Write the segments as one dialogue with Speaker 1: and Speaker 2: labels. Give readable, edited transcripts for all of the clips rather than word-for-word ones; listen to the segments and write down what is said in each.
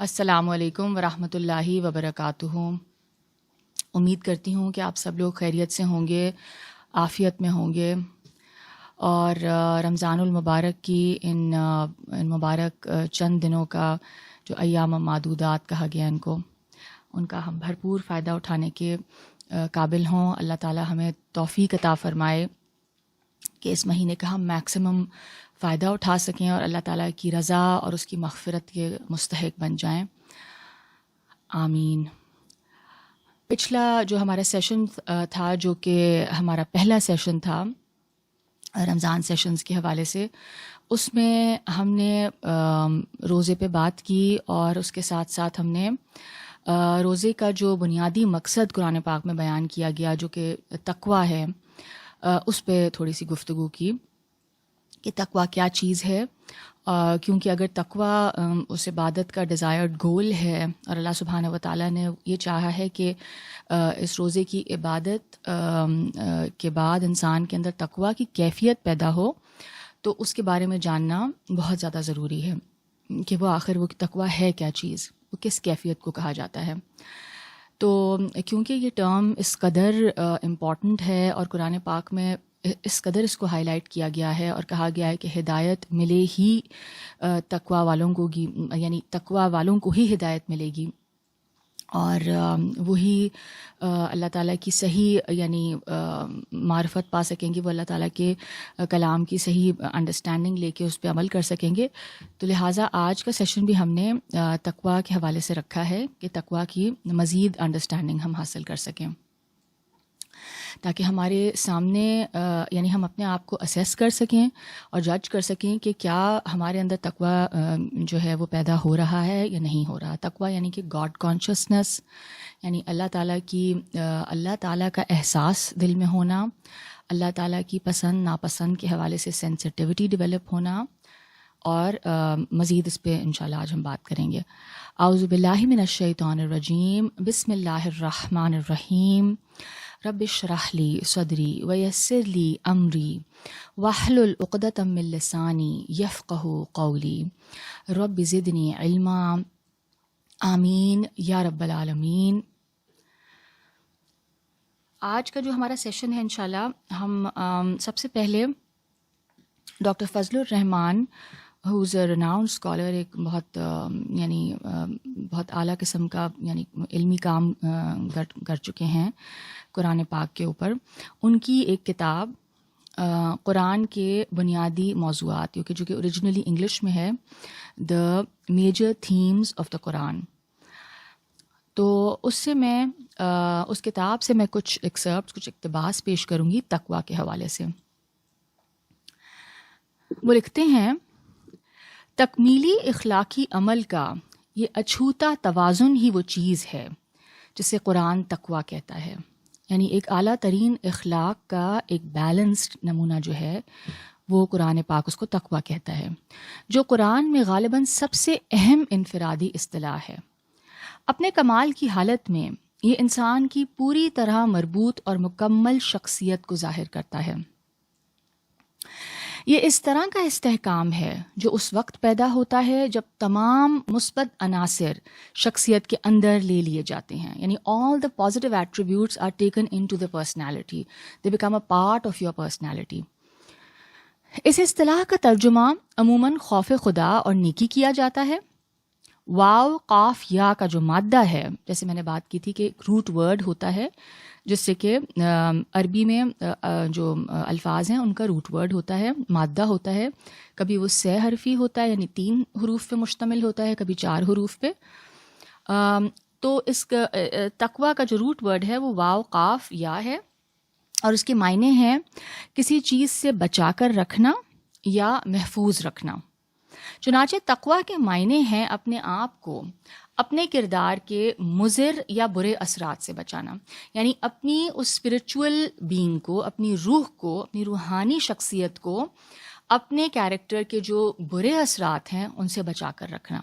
Speaker 1: السلام علیکم ورحمۃ اللہ وبرکاتہ۔ امید کرتی ہوں کہ آپ سب لوگ خیریت سے ہوں گے، عافیت میں ہوں گے، اور رمضان المبارک کی ان مبارک چند دنوں کا جو ایام معدودات کہا گیا ان کا ہم بھرپور فائدہ اٹھانے کے قابل ہوں۔ اللہ تعالی ہمیں توفیق عطا فرمائے کہ اس مہینے کا ہم میکسیمم فائدہ اٹھا سکیں اور اللہ تعالیٰ کی رضا اور اس کی مغفرت کے مستحق بن جائیں، آمین۔ پچھلا جو ہمارا سیشن تھا، جو کہ ہمارا پہلا سیشن تھا رمضان سیشنز کے حوالے سے، اس میں ہم نے روزے پہ بات کی، اور اس کے ساتھ ساتھ ہم نے روزے کا جو بنیادی مقصد قرآن پاک میں بیان کیا گیا، جو کہ تقویٰ ہے، اس پہ تھوڑی سی گفتگو کی کہ تقویٰ کیا چیز ہے، کیونکہ اگر تقویٰ اس عبادت کا ڈیزائرڈ گول ہے، اور اللہ سبحانہ و تعالیٰ نے یہ چاہا ہے کہ اس روزے کی عبادت کے بعد انسان کے اندر تقویٰ کی کیفیت پیدا ہو، تو اس کے بارے میں جاننا بہت زیادہ ضروری ہے کہ وہ آخر وہ تقویٰ ہے کیا چیز، وہ کس کیفیت کو کہا جاتا ہے۔ تو کیونکہ یہ ٹرم اس قدر امپورٹنٹ ہے، اور قرآن پاک میں اس قدر اس کو ہائی لائٹ کیا گیا ہے اور کہا گیا ہے کہ ہدایت ملے ہی تقویٰ والوں کو، یعنی تقویٰ والوں کو ہی ہدایت ملے گی، اور وہی اللہ تعالیٰ کی صحیح یعنی معرفت پا سکیں گے، وہ اللہ تعالیٰ کے کلام کی صحیح انڈرسٹینڈنگ لے کے اس پہ عمل کر سکیں گے۔ تو لہٰذا آج کا سیشن بھی ہم نے تقویٰ کے حوالے سے رکھا ہے کہ تقویٰ کی مزید انڈرسٹینڈنگ ہم حاصل کر سکیں، تاکہ ہمارے سامنے یعنی ہم اپنے آپ کو اسیس کر سکیں اور جج کر سکیں کہ کیا ہمارے اندر تقویٰ جو ہے وہ پیدا ہو رہا ہے یا نہیں ہو رہا۔ تقویٰ یعنی کہ گاڈ کانشسنس، یعنی اللہ تعالیٰ کا احساس دل میں ہونا، اللہ تعالیٰ کی پسند ناپسند کے حوالے سے سینسٹیوٹی ڈیولپ ہونا، اور مزید اس پہ انشاءاللہ آج ہم بات کریں گے۔ اعوذ باللہ من الشیطان الرجیم، بسم اللہ الرحمن الرحیم، رب اشرح لی صدری ویسر لی امری واحلل عقدۃ من لسانی یفقہوا قولی رب زدنی علما، آمین یا رب العالمین۔ آج کا جو ہمارا سیشن ہے انشاءاللہ ہم سب سے پہلے doctor Fazal Rahman who is a renowned scholar، ایک بہت بہت اعلیٰ قسم کا یعنی علمی کام کر چکے ہیں قرآن پاک کے اوپر، ان کی ایک کتاب قرآن کے بنیادی موضوعات، جو کہ اوریجنلی انگلش میں ہے، the major themes of the Quran. تو اس سے میں اس کتاب سے میں کچھ ایکسرپٹس، کچھ اقتباس پیش کروں گی تقویٰ کے حوالے سے۔ وہ لکھتے ہیں، تکمیلی اخلاقی عمل کا یہ اچھوتا توازن ہی وہ چیز ہے جسے قرآن تقویٰ کہتا ہے، یعنی ایک اعلیٰ ترین اخلاق کا ایک بیلنسڈ نمونہ جو ہے وہ قرآن پاک اس کو تقویٰ کہتا ہے، جو قرآن میں غالباً سب سے اہم انفرادی اصطلاح ہے۔ اپنے کمال کی حالت میں یہ انسان کی پوری طرح مربوط اور مکمل شخصیت کو ظاہر کرتا ہے۔ یہ اس طرح کا استحکام ہے جو اس وقت پیدا ہوتا ہے جب تمام مثبت عناصر شخصیت کے اندر لے لیے جاتے ہیں، یعنی all the positive attributes are taken into the personality, they become a part of your personality۔ اس اصطلاح کا ترجمہ عموماً خوف خدا اور نیکی کیا جاتا ہے۔ واو قاف یا کا جو مادہ ہے، جیسے میں نے بات کی تھی کہ روٹ ورڈ ہوتا ہے، جس سے کہ عربی میں جو الفاظ ہیں ان کا روٹ ورڈ ہوتا ہے، مادہ ہوتا ہے، کبھی وہ 6 حرفی ہوتا ہے یعنی 3 حروف پہ مشتمل ہوتا ہے، کبھی 4 حروف پہ۔ تو اس تقویٰ کا جو روٹ ورڈ ہے وہ واو قاف یا ہے، اور اس کے معنی ہیں کسی چیز سے بچا کر رکھنا یا محفوظ رکھنا۔ چنانچہ تقویٰ کے معنی ہیں اپنے آپ کو اپنے کردار کے مضر یا برے اثرات سے بچانا، یعنی اپنی اس اسپرچول بینگ کو، اپنی روح کو، اپنی روحانی شخصیت کو اپنے کیریکٹر کے جو برے اثرات ہیں ان سے بچا کر رکھنا۔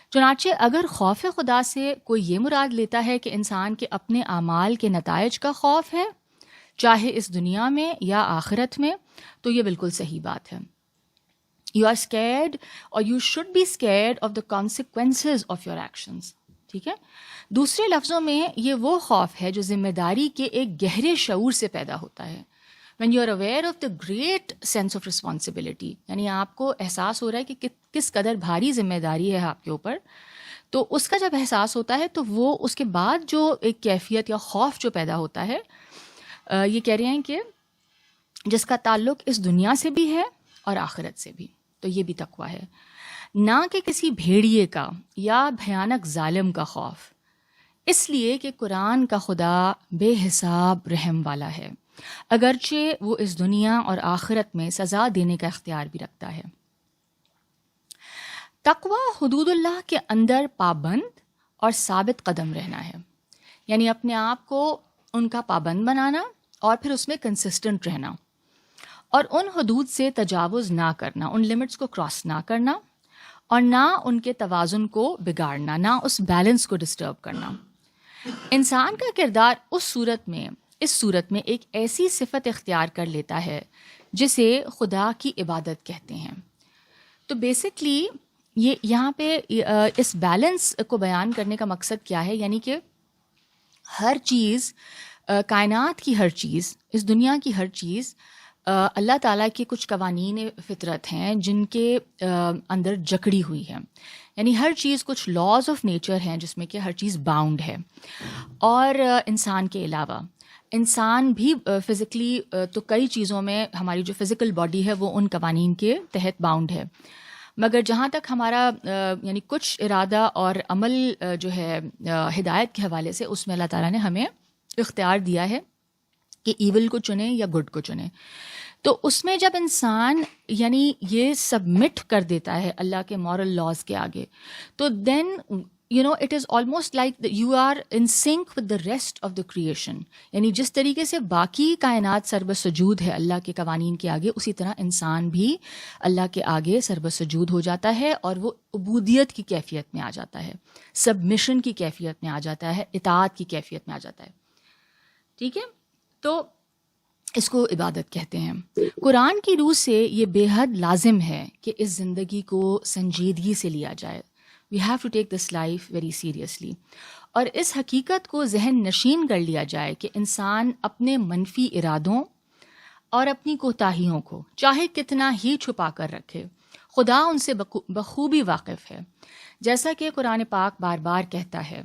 Speaker 1: چنانچہ اگر خوف خدا سے کوئی یہ مراد لیتا ہے کہ انسان کے اپنے اعمال کے نتائج کا خوف ہے، چاہے اس دنیا میں یا آخرت میں، تو یہ بالکل صحیح بات ہے. یو آر اسکیئرڈ اور you should be scared of the consequences of your actions. ٹھیک ہے. دوسرے لفظوں میں یہ وہ خوف ہے جو ذمہ داری کے ایک گہرے شعور سے پیدا ہوتا ہے. when you are aware of the great sense of responsibility، یعنی آپ کو احساس ہو رہا ہے کہ کس قدر بھاری ذمہ داری ہے آپ کے اوپر، تو اس کا جب احساس ہوتا ہے تو وہ اس کے بعد جو ایک کیفیت یا خوف جو پیدا ہوتا ہے، یہ کہہ رہے ہیں کہ جس کا تعلق اس دنیا سے بھی ہے اور آخرت سے بھی، تو یہ بھی تقویٰ ہے. نہ کہ کسی بھیڑیے کا یا بھیانک ظالم کا خوف، اس لیے کہ قرآن کا خدا بے حساب رحم والا ہے، اگرچہ وہ اس دنیا اور آخرت میں سزا دینے کا اختیار بھی رکھتا ہے. تقویٰ حدود اللہ کے اندر پابند اور ثابت قدم رہنا ہے، یعنی اپنے آپ کو ان کا پابند بنانا اور پھر اس میں کنسسٹنٹ رہنا، اور ان حدود سے تجاوز نہ کرنا، ان لمٹس کو کراس نہ کرنا، اور نہ ان کے توازن کو بگاڑنا، نہ اس بیلنس کو ڈسٹرب کرنا. انسان کا کردار اس صورت میں ایک ایسی صفت اختیار کر لیتا ہے جسے خدا کی عبادت کہتے ہیں. تو بیسکلی یہ یہاں پہ اس بیلنس کو بیان کرنے کا مقصد کیا ہے، یعنی کہ ہر چیز، کائنات کی ہر چیز، اس دنیا کی ہر چیز اللہ تعالیٰ کے کچھ قوانین فطرت ہیں جن کے اندر جکڑی ہوئی ہے. یعنی ہر چیز کچھ لاز آف نیچر ہیں جس میں کہ ہر چیز باؤنڈ ہے. اور انسان کے علاوہ انسان بھی فزیکلی تو کئی چیزوں میں ہماری جو فزیکل باڈی ہے وہ ان قوانین کے تحت باؤنڈ ہے، مگر جہاں تک ہمارا یعنی کچھ ارادہ اور عمل جو ہے ہدایت کے حوالے سے، اس میں اللہ تعالیٰ نے ہمیں اختیار دیا ہے کہ ایول کو چنے یا گڈ کو چنے. تو اس میں جب انسان یعنی یہ سبمٹ کر دیتا ہے اللہ کے مورل لاز کے آگے، تو then it is almost like you are in sync with the rest of the creation. یعنی جس طریقے سے باقی کائنات سربسجود ہے اللہ کے قوانین کے آگے، اسی طرح انسان بھی اللہ کے آگے سربسجود ہو جاتا ہے، اور وہ عبودیت کی کیفیت میں آ جاتا ہے، سبمیشن کی کیفیت میں آ جاتا ہے، اطاعت کی کیفیت میں آ جاتا ہے. ٹھیک ہے. تو اس کو عبادت کہتے ہیں. قرآن کی روح سے یہ بے حد لازم ہے کہ اس زندگی کو سنجیدگی سے لیا جائے. We have to take this life very seriously, اور اس حقیقت کو ذہن نشین کر لیا جائے کہ انسان اپنے منفی ارادوں اور اپنی کوتاہیوں کو چاہے کتنا ہی چھپا کر رکھے، خدا ان سے بخوبی واقف ہے، جیسا کہ قرآن پاک بار بار کہتا ہے.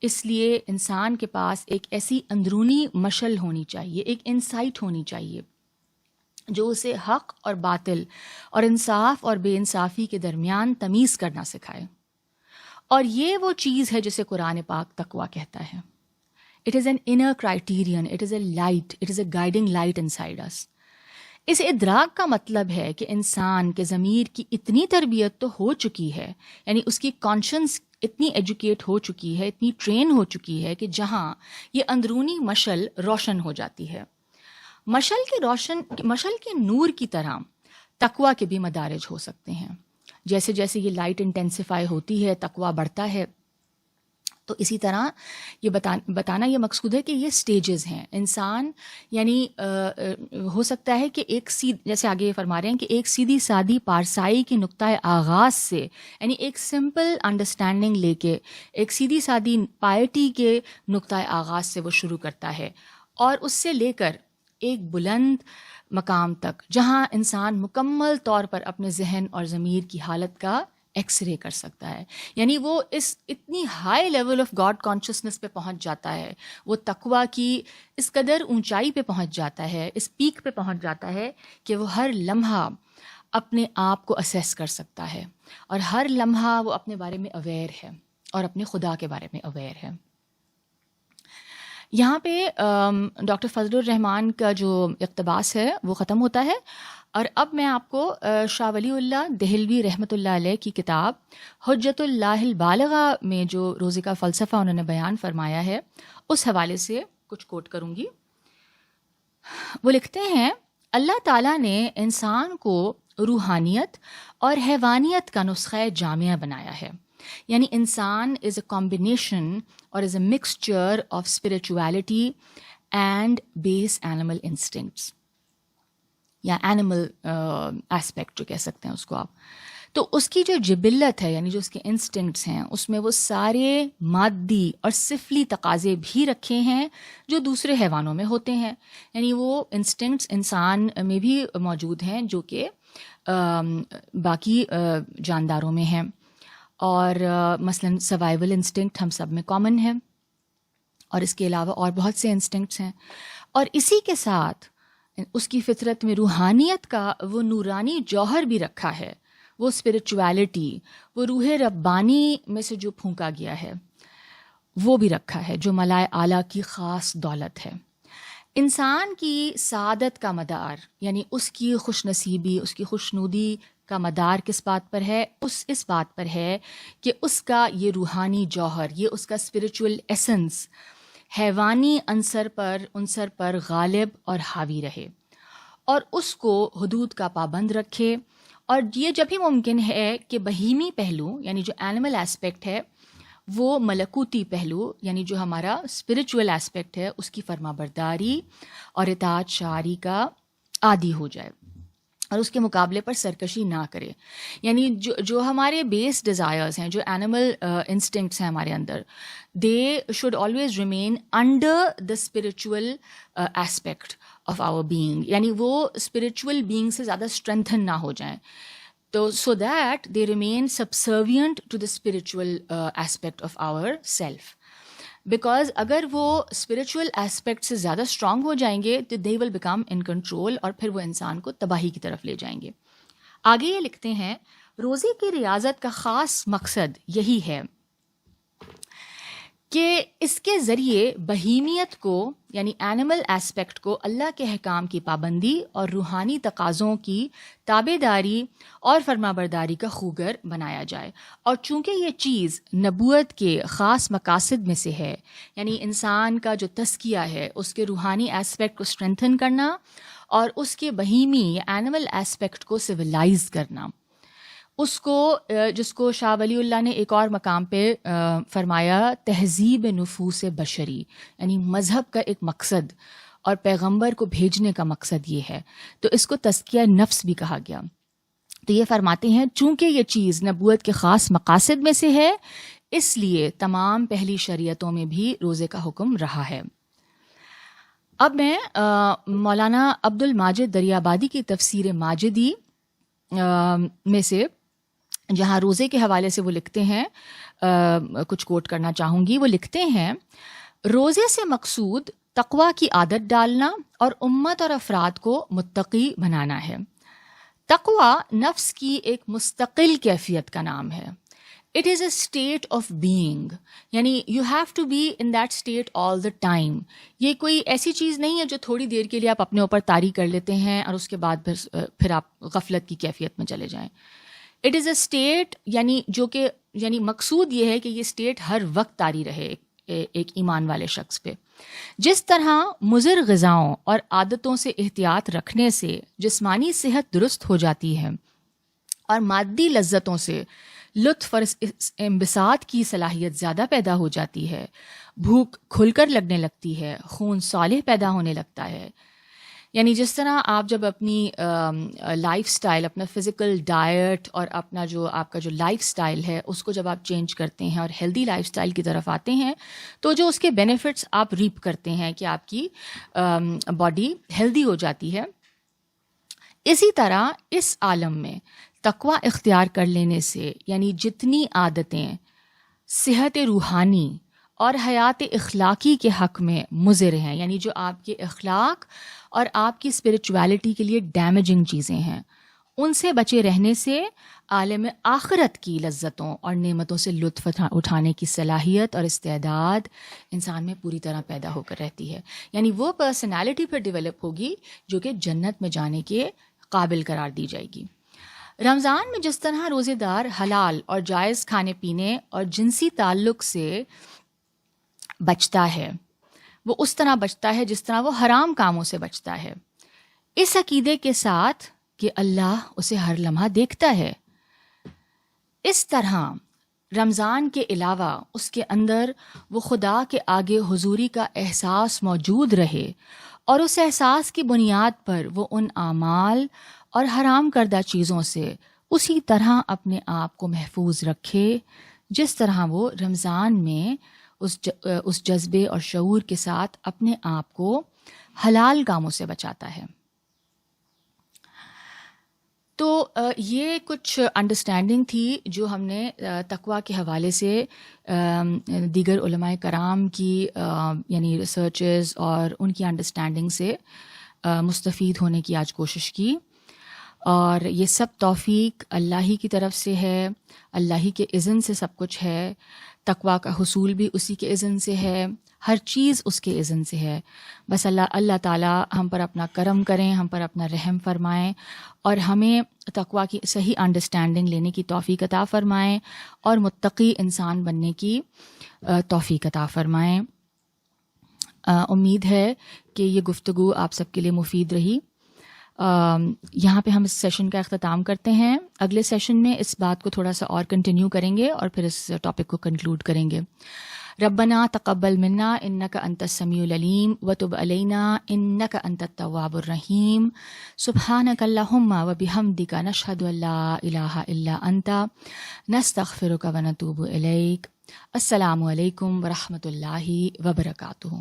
Speaker 1: اس لیے انسان کے پاس ایک ایسی اندرونی مشل ہونی چاہیے، ایک انسائٹ ہونی چاہیے جو اسے حق اور باطل اور انصاف اور بے انصافی کے درمیان تمیز کرنا سکھائے. اور یہ وہ چیز ہے جسے قرآن پاک تقویٰ کہتا ہے. It is an inner criterion, it is a light, it is a guiding light inside us. اس ادراک کا مطلب ہے کہ انسان کے ضمیر کی اتنی تربیت تو ہو چکی ہے، یعنی اس کی کانشنس اتنی ایجوکیٹ ہو چکی ہے، اتنی ٹرین ہو چکی ہے کہ جہاں یہ اندرونی مشل روشن ہو جاتی ہے. مشل کے نور کی طرح تقویٰ کے بھی مدارج ہو سکتے ہیں. جیسے جیسے یہ لائٹ انٹینسیفائی ہوتی ہے، تقویٰ بڑھتا ہے. تو اسی طرح یہ بتانا یہ مقصود ہے کہ یہ سٹیجز ہیں. انسان یعنی ہو سکتا ہے کہ جیسے آگے یہ فرما رہے ہیں کہ ایک سیدھی سادی پارسائی کی نقطۂ آغاز سے، یعنی ایک سمپل انڈرسٹینڈنگ لے کے ایک سیدھی سادی پائٹی کے نقطۂ آغاز سے وہ شروع کرتا ہے، اور اس سے لے کر ایک بلند مقام تک جہاں انسان مکمل طور پر اپنے ذہن اور ضمیر کی حالت کا ایکس رے کر سکتا ہے. یعنی وہ اس اتنی high level of God consciousness پہ پہنچ جاتا ہے، وہ تقویٰ کی اس قدر اونچائی پہ پہنچ جاتا ہے، اس پیک پہ پہنچ جاتا ہے کہ وہ ہر لمحہ اپنے آپ کو اسیس کر سکتا ہے، اور ہر لمحہ وہ اپنے بارے میں اویئر ہے اور اپنے خدا کے بارے میں اویئر ہے. یہاں پہ ڈاکٹر فضل الرحمان کا جو اقتباس ہے وہ ختم ہوتا ہے، اور اب میں آپ کو شاہ ولی اللہ دہلوی رحمۃ اللہ علیہ کی کتاب حجت اللہ البالغہ میں جو روزے کا فلسفہ انہوں نے بیان فرمایا ہے اس حوالے سے کچھ کوٹ کروں گی. وہ لکھتے ہیں، اللہ تعالیٰ نے انسان کو روحانیت اور حیوانیت کا نسخہ جامعہ بنایا ہے. یعنی انسان از a combination or is a mixture of spirituality and base animal instincts یا اینیمل ایسپیکٹ جو کہہ سکتے ہیں اس کو آپ. تو اس کی جو جبلت ہے یعنی جو اس کے انسٹنکٹس ہیں اس میں وہ سارے مادی اور سفلی تقاضے بھی رکھے ہیں جو دوسرے حیوانوں میں ہوتے ہیں. یعنی وہ انسٹنکٹس انسان میں بھی موجود ہیں جو کہ باقی جانداروں میں ہیں. اور مثلاً سروائیول انسٹنکٹ ہم سب میں کامن ہے اور اس کے علاوہ اور بہت سے انسٹنکٹس ہیں. اور اسی کے ساتھ اس کی فطرت میں روحانیت کا وہ نورانی جوہر بھی رکھا ہے, وہ اسپرچویلٹی, وہ روح ربانی میں سے جو پھونکا گیا ہے وہ بھی رکھا ہے جو ملائے اعلیٰ کی خاص دولت ہے. انسان کی سعادت کا مدار یعنی اس کی خوش نصیبی, اس کی خوشنودی کا مدار کس بات پر ہے؟ اس بات پر ہے کہ اس کا یہ روحانی جوہر, یہ اس کا اسپرچول ایسنس حیوانی عنصر پر غالب اور حاوی رہے اور اس کو حدود کا پابند رکھے. اور یہ جب ہی ممکن ہے کہ بہیمی پہلو یعنی جو اینیمل ایسپیکٹ ہے وہ ملکوتی پہلو یعنی جو ہمارا اسپرچول ایسپیکٹ ہے اس کی فرما برداری اور اطاعت شعاری کا عادی ہو جائے اور اس کے مقابلے پر سرکشی نہ کرے. یعنی جو ہمارے بیس ڈیزائرز ہیں, جو اینیمل انسٹنکٹس ہیں ہمارے اندر, they should always remain under the spiritual aspect of our being. یعنی وہ اسپرچول بینگ سے زیادہ اسٹرینتھن نہ ہو جائیں, تو so that they remain subservient to the spiritual aspect of our self. Because اگر وہ اسپرچول ایسپیکٹ سے زیادہ اسٹرانگ ہو جائیں گے تو دے ول بیکم ان کنٹرول اور پھر وہ انسان کو تباہی کی طرف لے جائیں گے. آگے یہ لکھتے ہیں روزے کی ریاضت کا خاص مقصد یہی ہے کہ اس کے ذریعے بہیمیت کو یعنی اینیمل ایسپیکٹ کو اللہ کے احکام کی پابندی اور روحانی تقاضوں کی تابع داری اور فرما برداری کا خوگر بنایا جائے. اور چونکہ یہ چیز نبوت کے خاص مقاصد میں سے ہے, یعنی انسان کا جو تزکیہ ہے اس کے روحانی ایسپیکٹ کو اسٹرینتھن کرنا اور اس کے بہیمی یا اینیمل ایسپیکٹ کو سویلائز کرنا, اس کو جس کو شاہ ولی اللہ نے ایک اور مقام پہ فرمایا تہذیب نفوس بشری, یعنی مذہب کا ایک مقصد اور پیغمبر کو بھیجنے کا مقصد یہ ہے, تو اس کو تزکیہ نفس بھی کہا گیا. تو یہ فرماتے ہیں چونکہ یہ چیز نبوت کے خاص مقاصد میں سے ہے اس لیے تمام پہلی شریعتوں میں بھی روزے کا حکم رہا ہے. اب میں مولانا عبد الماجد دریابادی کی تفسیر ماجدی میں سے جہاں روزے کے حوالے سے وہ لکھتے ہیں, کچھ کوٹ کرنا چاہوں گی. وہ لکھتے ہیں روزے سے مقصود تقوی کی عادت ڈالنا اور امت اور افراد کو متقی بنانا ہے. تقوی نفس کی ایک مستقل کیفیت کا نام ہے. It is a state of being, یعنی you have to be in that state all the time. یہ کوئی ایسی چیز نہیں ہے جو تھوڑی دیر کے لیے آپ اپنے اوپر طاری کر لیتے ہیں اور اس کے بعد پھر آپ غفلت کی کیفیت میں چلے جائیں. اٹ از اے اسٹیٹ یعنی جو کہ یعنی مقصود یہ ہے کہ یہ اسٹیٹ ہر وقت طاری رہے ایک ایمان والے شخص پہ. جس طرح مضر غذاؤں اور عادتوں سے احتیاط رکھنے سے جسمانی صحت درست ہو جاتی ہے اور مادی لذتوں سے لطف اور انبساط کی صلاحیت زیادہ پیدا ہو جاتی ہے, بھوک کھل کر لگنے لگتی ہے, خون صالح پیدا ہونے لگتا ہے. یعنی جس طرح آپ جب اپنی لائف سٹائل, اپنا فزیکل ڈائٹ اور اپنا جو آپ کا جو لائف سٹائل ہے اس کو جب آپ چینج کرتے ہیں اور ہیلدی لائف سٹائل کی طرف آتے ہیں تو جو اس کے بینیفٹس آپ ریپ کرتے ہیں کہ آپ کی باڈی ہیلدی ہو جاتی ہے. اسی طرح اس عالم میں تقوی اختیار کر لینے سے یعنی جتنی عادتیں صحت روحانی اور حیات اخلاقی کے حق میں مضر ہیں, یعنی جو آپ کے اخلاق اور آپ کی اسپرچویلٹی کے لیے ڈیمیجنگ چیزیں ہیں, ان سے بچے رہنے سے عالم آخرت کی لذتوں اور نعمتوں سے لطف اٹھانے کی صلاحیت اور استعداد انسان میں پوری طرح پیدا ہو کر رہتی ہے. یعنی وہ پرسنالٹی پھر ڈیولپ ہوگی جو کہ جنت میں جانے کے قابل قرار دی جائے گی. رمضان میں جس طرح روزے دار حلال اور جائز کھانے پینے اور جنسی تعلق سے بچتا ہے, وہ اس طرح بچتا ہے جس طرح وہ حرام کاموں سے بچتا ہے, اس عقیدے کے ساتھ کہ اللہ اسے ہر لمحہ دیکھتا ہے. اس طرح رمضان کے علاوہ اس کے اندر وہ خدا کے آگے حضوری کا احساس موجود رہے، اور اس احساس کی بنیاد پر وہ ان اعمال اور حرام کردہ چیزوں سے اسی طرح اپنے آپ کو محفوظ رکھے جس طرح وہ رمضان میں اس جذبے اور شعور کے ساتھ اپنے آپ کو حلال کاموں سے بچاتا ہے۔ تو یہ کچھ انڈرسٹینڈنگ تھی جو ہم نے تقویٰ کے حوالے سے دیگر علماء کرام کی یعنی ریسرچز اور ان کی انڈرسٹینڈنگ سے مستفید ہونے کی آج کوشش کی، اور یہ سب توفیق اللہ ہی کی طرف سے ہے، اللہ ہی کے اذن سے سب کچھ ہے، تقویٰ کا حصول بھی اسی کے اذن سے ہے، ہر چیز اس کے اذن سے ہے۔ بس اللہ تعالیٰ ہم پر اپنا کرم کریں، ہم پر اپنا رحم فرمائیں، اور ہمیں تقویٰ کی صحیح انڈرسٹینڈنگ لینے کی توفیق عطا فرمائیں اور متقی انسان بننے کی توفیق عطا فرمائیں۔ امید ہے کہ یہ گفتگو آپ سب کے لیے مفید رہی۔ یہاں پہ ہم اس سیشن کا اختتام کرتے ہیں۔ اگلے سیشن میں اس بات کو تھوڑا سا اور کنٹینیو کریں گے اور پھر اس ٹاپک کو کنکلوڈ کریں گے۔ ربنا تقبل منا انک انت السمیع العلیم وتب علینا انک انت التواب الرحیم، سبحانک اللہم وبحمدک نشہد ان لا الہ الا انت نستغفرک ونتوب الیک۔ السلام علیکم ورحمۃ اللہ وبرکاتہ۔